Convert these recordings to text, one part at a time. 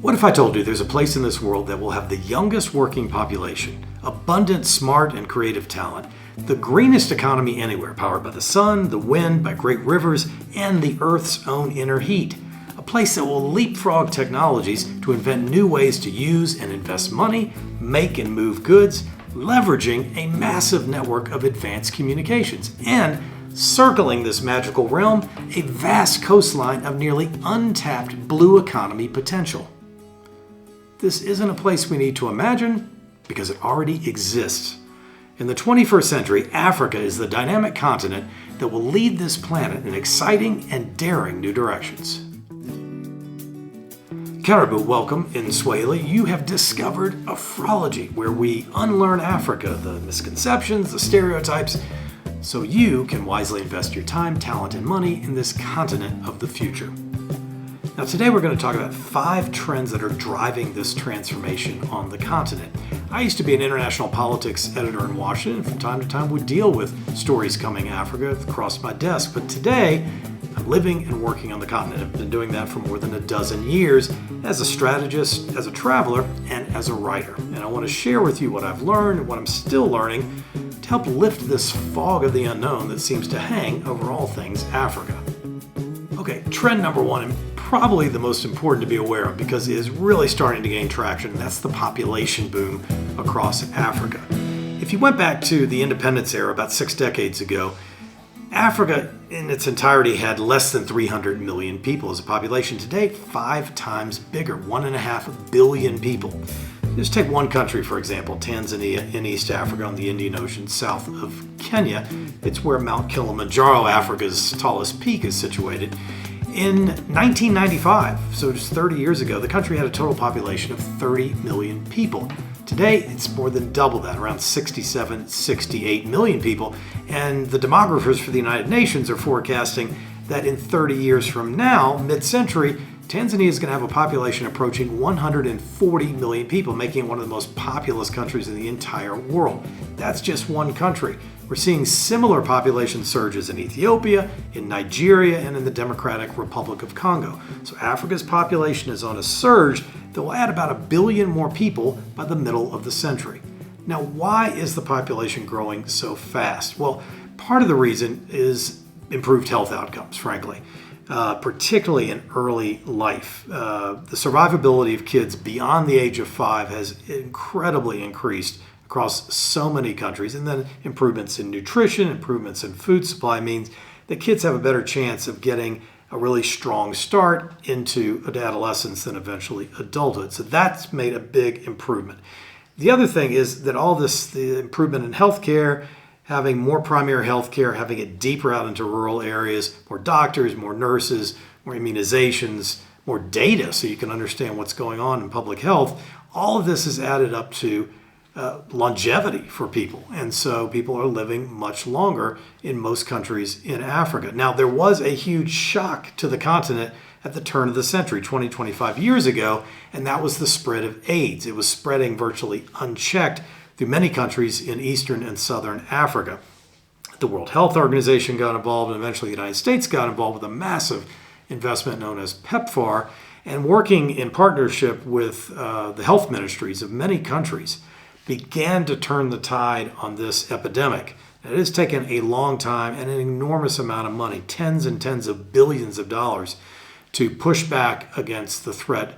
What if I told you there's a place in this world that will have the youngest working population, abundant, smart, and creative talent, the greenest economy anywhere, powered by the sun, the wind, by great rivers, and the Earth's own inner heat? A place that will leapfrog technologies to invent new ways to use and invest money, make and move goods, leveraging a massive network of advanced communications, and circling this magical realm, a vast coastline of nearly untapped blue economy potential. This isn't a place we need to imagine because it already exists. In the 21st century, Africa is the dynamic continent that will lead this planet in exciting and daring new directions. Caribou, welcome. In Swahili, you have discovered Afrology, where we unlearn Africa, the misconceptions, the stereotypes, so you can wisely invest your time, talent, and money in this continent of the future. Now today we're going to talk about 5 trends that are driving this transformation on the continent. I used to be an international politics editor in Washington, and from time to time would deal with stories coming Africa across my desk. But today, I'm living and working on the continent. I've been doing that for more than a dozen years as a strategist, as a traveler, and as a writer. And I want to share with you what I've learned and what I'm still learning to help lift this fog of the unknown that seems to hang over all things Africa. Okay, trend number 1, and probably the most important to be aware of because it is really starting to gain traction, and that's the population boom across Africa. If you went back to the independence era about 6 decades ago, Africa in its entirety had less than 300 million people as a population. Today, 5 times bigger, 1.5 billion people. Just take one country, for example, Tanzania in East Africa on the Indian Ocean south of Kenya. It's where Mount Kilimanjaro, Africa's tallest peak, is situated. In 1995, so just 30 years ago, the country had a total population of 30 million people. Today, it's more than double that, around 67, 68 million people. And the demographers for the United Nations are forecasting that in 30 years from now, mid-century, Tanzania is going to have a population approaching 140 million people, making it one of the most populous countries in the entire world. That's just one country. We're seeing similar population surges in Ethiopia, in Nigeria, and in the Democratic Republic of Congo. So Africa's population is on a surge that will add about 1 billion more people by the middle of the century. Now, why is the population growing so fast? Well, part of the reason is improved health outcomes, frankly. Particularly in early life. The survivability of kids beyond the age of 5 has incredibly increased across so many countries. And then improvements in nutrition, improvements in food supply means that kids have a better chance of getting a really strong start into adolescence and eventually adulthood. So that's made a big improvement. The other thing is that all this, the improvement in healthcare, having more primary health care, having it deeper out into rural areas, more doctors, more nurses, more immunizations, more data so you can understand what's going on in public health, all of this has added up to longevity for people. And so people are living much longer in most countries in Africa. Now, there was a huge shock to the continent at the turn of the century, 25 years ago, and that was the spread of AIDS. It was spreading virtually unchecked through many countries in Eastern and Southern Africa. The World Health Organization got involved, and eventually the United States got involved with a massive investment known as PEPFAR, and working in partnership with the health ministries of many countries, began to turn the tide on this epidemic. It has taken a long time and an enormous amount of money, tens and tens of billions of dollars, to push back against the threat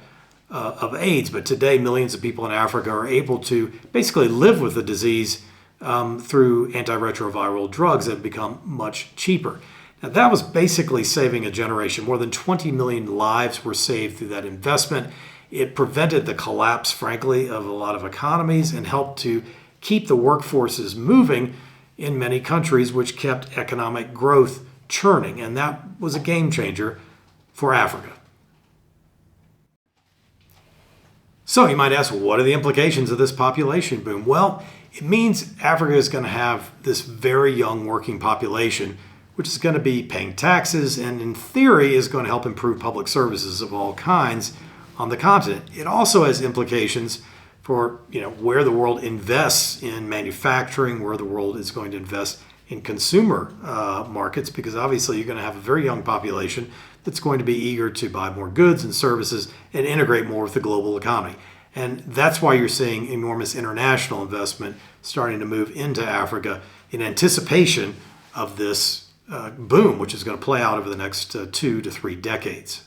of AIDS. But today, millions of people in Africa are able to basically live with the disease through antiretroviral drugs that have become much cheaper. Now, that was basically saving a generation. More than 20 million lives were saved through that investment. It prevented the collapse, frankly, of a lot of economies and helped to keep the workforces moving in many countries, which kept economic growth churning. And that was a game changer for Africa. So you might ask, what are the implications of this population boom? Well, it means Africa is going to have this very young working population, which is going to be paying taxes and in theory is going to help improve public services of all kinds on the continent. It also has implications for where the world invests in manufacturing, where the world is going to invest in consumer markets, because obviously you're going to have a very young population that's going to be eager to buy more goods and services and integrate more with the global economy. And that's why you're seeing enormous international investment starting to move into Africa in anticipation of this boom, which is going to play out over the next 2 to 3 decades.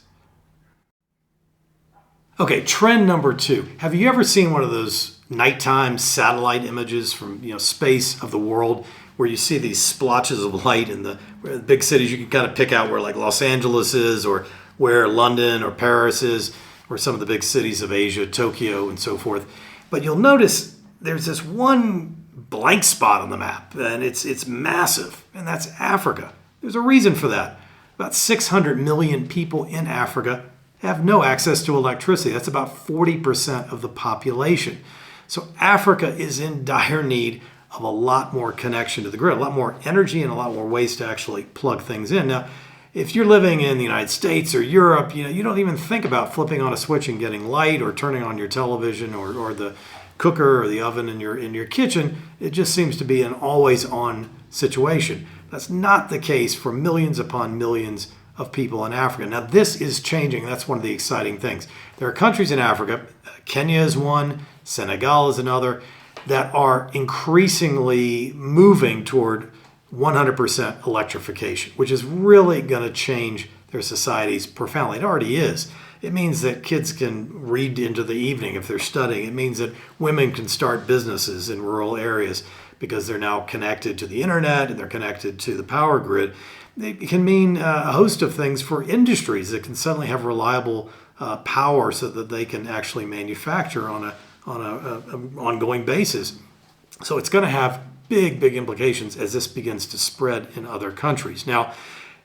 Okay, trend number 2. Have you ever seen one of those nighttime satellite images from space of the world, where you see these splotches of light in the big cities? You can kind of pick out where like Los Angeles is, or where London or Paris is, or some of the big cities of Asia, Tokyo and so forth. But you'll notice there's this one blank spot on the map, and it's massive, and that's Africa. There's a reason for that. About 600 million people in Africa have no access to electricity. That's about 40% of the population. So Africa is in dire need of a lot more connection to the grid, a lot more energy, and a lot more ways to actually plug things in. Now, if you're living in the United States or Europe, you don't even think about flipping on a switch and getting light, or turning on your television or the cooker or the oven in your kitchen. It just seems to be an always-on situation. That's not the case for millions upon millions of people in Africa. Now, this is changing. That's one of the exciting things. There are countries in Africa, Kenya is one, Senegal is another, that are increasingly moving toward 100% electrification, which is really going to change their societies profoundly. It already is. It means that kids can read into the evening if they're studying. It means that women can start businesses in rural areas because they're now connected to the internet and they're connected to the power grid. It can mean a host of things for industries that can suddenly have reliable power so that they can actually manufacture on an ongoing basis. So it's going to have big implications as this begins to spread in other countries. Now,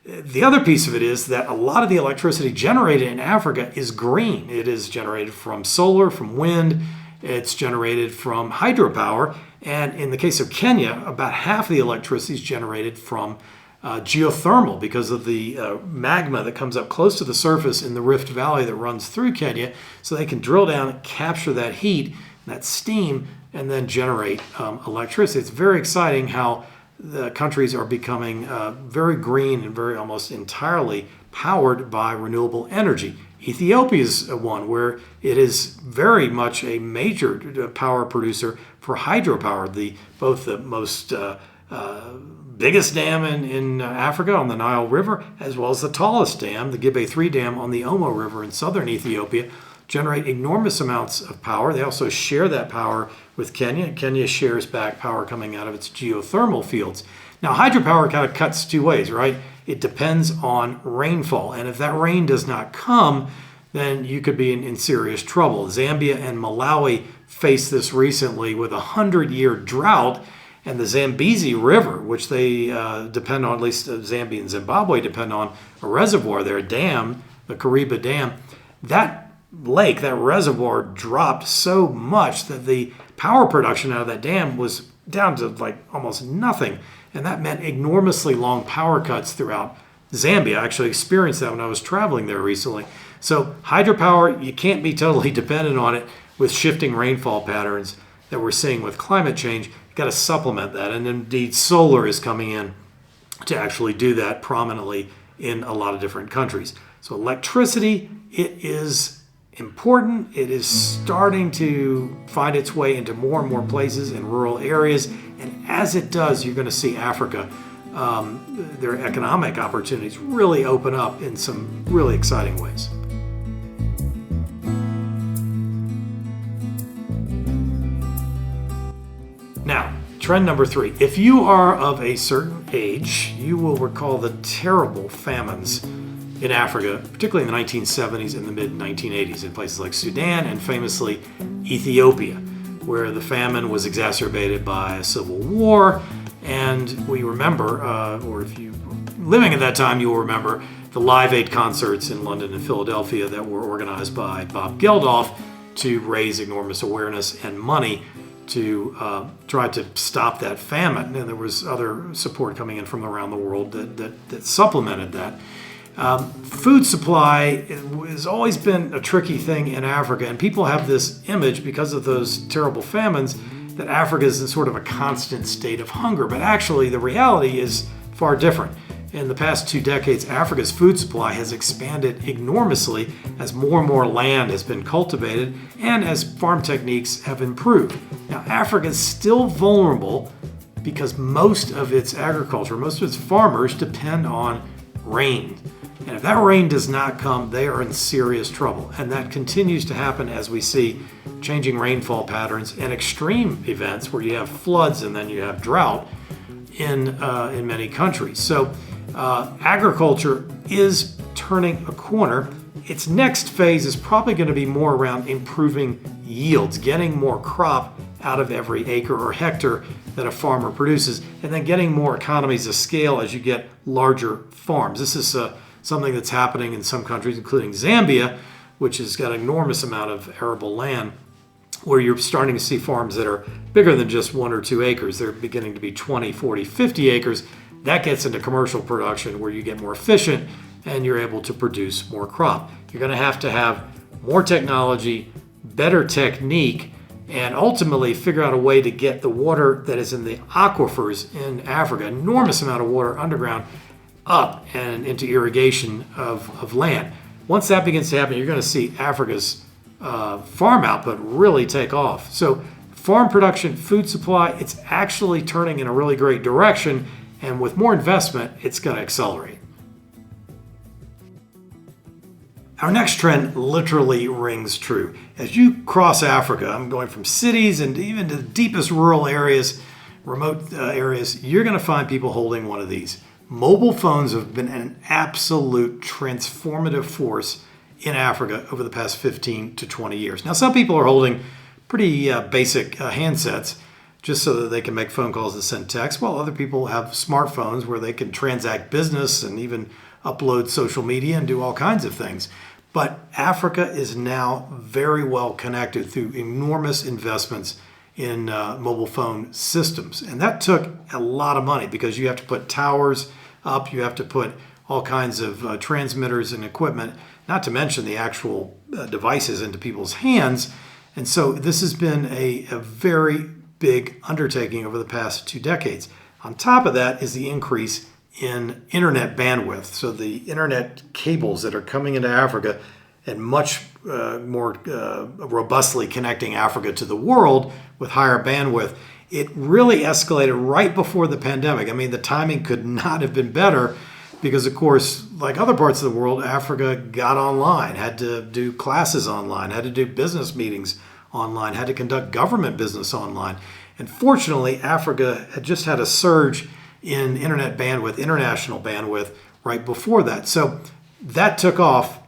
the other piece of it is that a lot of the electricity generated in Africa is green. It is generated from solar, from wind. It's generated from hydropower. And in the case of Kenya, about half of the electricity is generated from geothermal, because of the magma that comes up close to the surface in the Rift Valley that runs through Kenya. So they can drill down and capture that heat, that steam, and then generate electricity. It's very exciting how the countries are becoming very green and very almost entirely powered by renewable energy. Ethiopia is one where it is very much a major power producer for hydropower. Both the most biggest dam in Africa on the Nile River, as well as the tallest dam, the Gibe 3 Dam on the Omo River in southern Ethiopia, generate enormous amounts of power. They also share that power with Kenya. Kenya shares back power coming out of its geothermal fields. Now, hydropower kind of cuts two ways, right? It depends on rainfall. And if that rain does not come, then you could be in serious trouble. Zambia and Malawi faced this recently with a 100-year drought. And the Zambezi River, which they depend on, at least Zambia and Zimbabwe depend on a reservoir there, a dam, the Kariba Dam, that lake, that reservoir dropped so much that the power production out of that dam was down to like almost nothing. And that meant enormously long power cuts throughout Zambia. I actually experienced that when I was traveling there recently. So hydropower, you can't be totally dependent on it with shifting rainfall patterns that we're seeing with climate change. You've got to supplement that. And indeed, solar is coming in to actually do that prominently in a lot of different countries. So electricity, it is important. It is starting to find its way into more and more places in rural areas. And as it does, you're going to see Africa, their economic opportunities really open up in some really exciting ways. Now, trend number 3. If you are of a certain age, you will recall the terrible famines in Africa, particularly in the 1970s and the mid-1980s, in places like Sudan and famously Ethiopia, where the famine was exacerbated by a civil war. And we remember, or if you were living at that time, you will remember the Live Aid concerts in London and Philadelphia that were organized by Bob Geldof to raise enormous awareness and money to try to stop that famine. And there was other support coming in from around the world that supplemented that. Food supply has always been a tricky thing in Africa, and people have this image because of those terrible famines that Africa is in sort of a constant state of hunger, but actually the reality is far different. In the past 2 decades, Africa's food supply has expanded enormously as more and more land has been cultivated and as farm techniques have improved. Now, Africa is still vulnerable because most of its agriculture, most of its farmers depend on rain. And if that rain does not come, they are in serious trouble. And that continues to happen as we see changing rainfall patterns and extreme events where you have floods and then you have drought in many countries. So agriculture is turning a corner. Its next phase is probably going to be more around improving yields, getting more crop out of every acre or hectare that a farmer produces, and then getting more economies of scale as you get larger farms. This is something that's happening in some countries, including Zambia, which has got an enormous amount of arable land, where you're starting to see farms that are bigger than just 1 or 2 acres. They're beginning to be 20, 40, 50 acres. That gets into commercial production where you get more efficient and you're able to produce more crop. You're going to have more technology, better technique, and ultimately figure out a way to get the water that is in the aquifers in Africa, enormous amount of water underground, up and into irrigation of land. Once that begins to happen, you're going to see Africa's farm output really take off. So farm production, food supply, it's actually turning in a really great direction. And with more investment, it's going to accelerate. Our next trend literally rings true. As you cross Africa, I'm going from cities and even to the deepest rural areas, remote areas, you're going to find people holding one of these. Mobile phones have been an absolute transformative force in Africa over the past 15 to 20 years. Now, some people are holding pretty basic handsets just so that they can make phone calls and send texts, while other people have smartphones where they can transact business and even upload social media and do all kinds of things. But Africa is now very well connected through enormous investments in mobile phone systems. And that took a lot of money because you have to put towers up, you have to put all kinds of transmitters and equipment, not to mention the actual devices into people's hands. And so this has been a very big undertaking over the past 2 decades. On top of that is the increase in internet bandwidth. So the internet cables that are coming into Africa and much more robustly connecting Africa to the world with higher bandwidth. It really escalated right before the pandemic. I mean, the timing could not have been better because, of course, like other parts of the world, Africa got online, had to do classes online, had to do business meetings online, had to conduct government business online. And fortunately, Africa had just had a surge in internet bandwidth, international bandwidth, right before that. So that took off,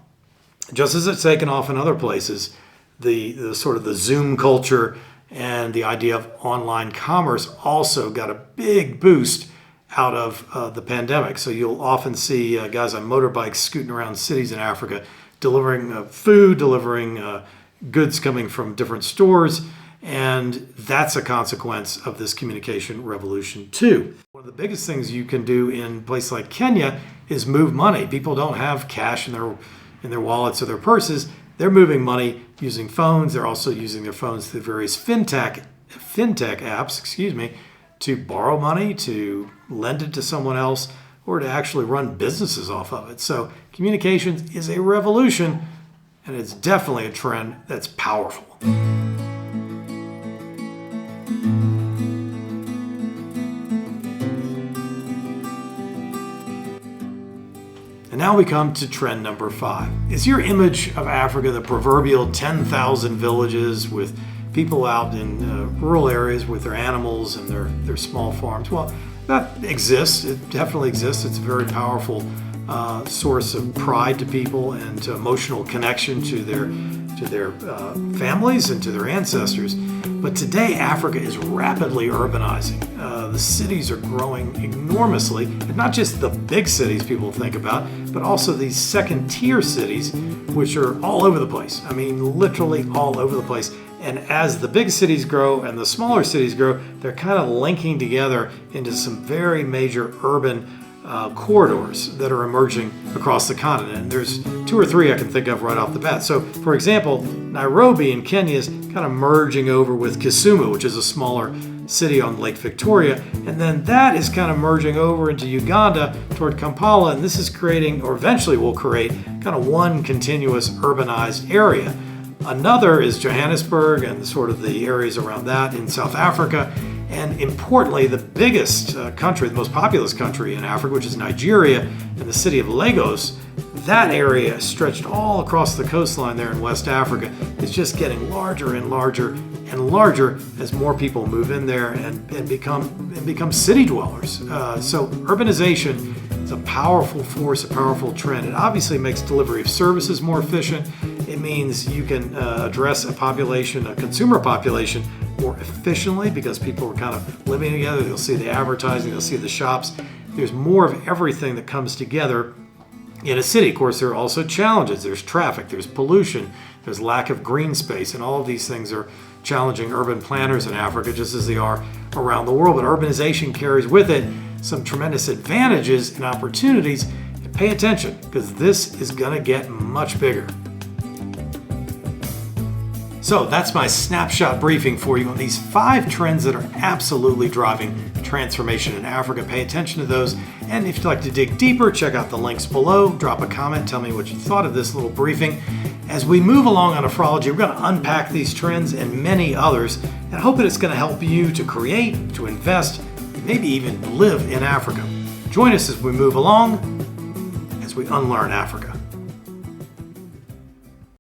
just as it's taken off in other places. The sort of the Zoom culture and the idea of online commerce also got a big boost out of the pandemic. So you'll often see guys on motorbikes scooting around cities in Africa, delivering food, delivering goods coming from different stores, and that's a consequence of this communication revolution too. One of the biggest things you can do in a place like Kenya is move money. People don't have cash in their wallets or their purses. They're moving money using phones. They're also using their phones through various fintech apps, to borrow money, to lend it to someone else, or to actually run businesses off of it. So communications is a revolution, and it's definitely a trend that's powerful. And now we come to trend number 5. Is your image of Africa the proverbial 10,000 villages with people out in rural areas with their animals and their small farms? Well, that exists. It definitely exists. It's a very powerful source of pride to people and to emotional connection to their families and to their ancestors. But today, Africa is rapidly urbanizing. The cities are growing enormously, and not just the big cities people think about, but also these second-tier cities, which are all over the place. I mean, literally all over the place. And as the big cities grow and the smaller cities grow, they're kind of linking together into some very major urban corridors that are emerging across the continent. And there's 2 or 3 I can think of right off the bat. So, for example, Nairobi in Kenya is kind of merging over with Kisumu, which is a smaller city on Lake Victoria, and then that is kind of merging over into Uganda toward Kampala, and this is creating, or eventually will create, kind of one continuous urbanized area. Another is Johannesburg and sort of the areas around that in South Africa. And importantly, the biggest country, the most populous country in Africa, which is Nigeria, and the city of Lagos, that area stretched all across the coastline there in West Africa is just getting larger and larger and larger as more people move in there and become city dwellers. So urbanization is a powerful force, a powerful trend. It obviously makes delivery of services more efficient. It means you can address a population, a consumer population, more efficiently because people are kind of living together. They'll see the advertising, they'll see the shops. There's more of everything that comes together in a city. Of course, there are also challenges. There's traffic, there's pollution, there's lack of green space, and all of these things are challenging urban planners in Africa just as they are around the world. But urbanization carries with it some tremendous advantages and opportunities. And pay attention, because this is going to get much bigger. So that's my snapshot briefing for you on these 5 trends that are absolutely driving transformation in Africa. Pay attention to those. And if you'd like to dig deeper, check out the links below. Drop a comment. Tell me what you thought of this little briefing. As we move along on nephrology, we're going to unpack these trends and many others, and I hope that it's going to help you to create, to invest, maybe even live in Africa. Join us as we move along, as we unlearn Africa.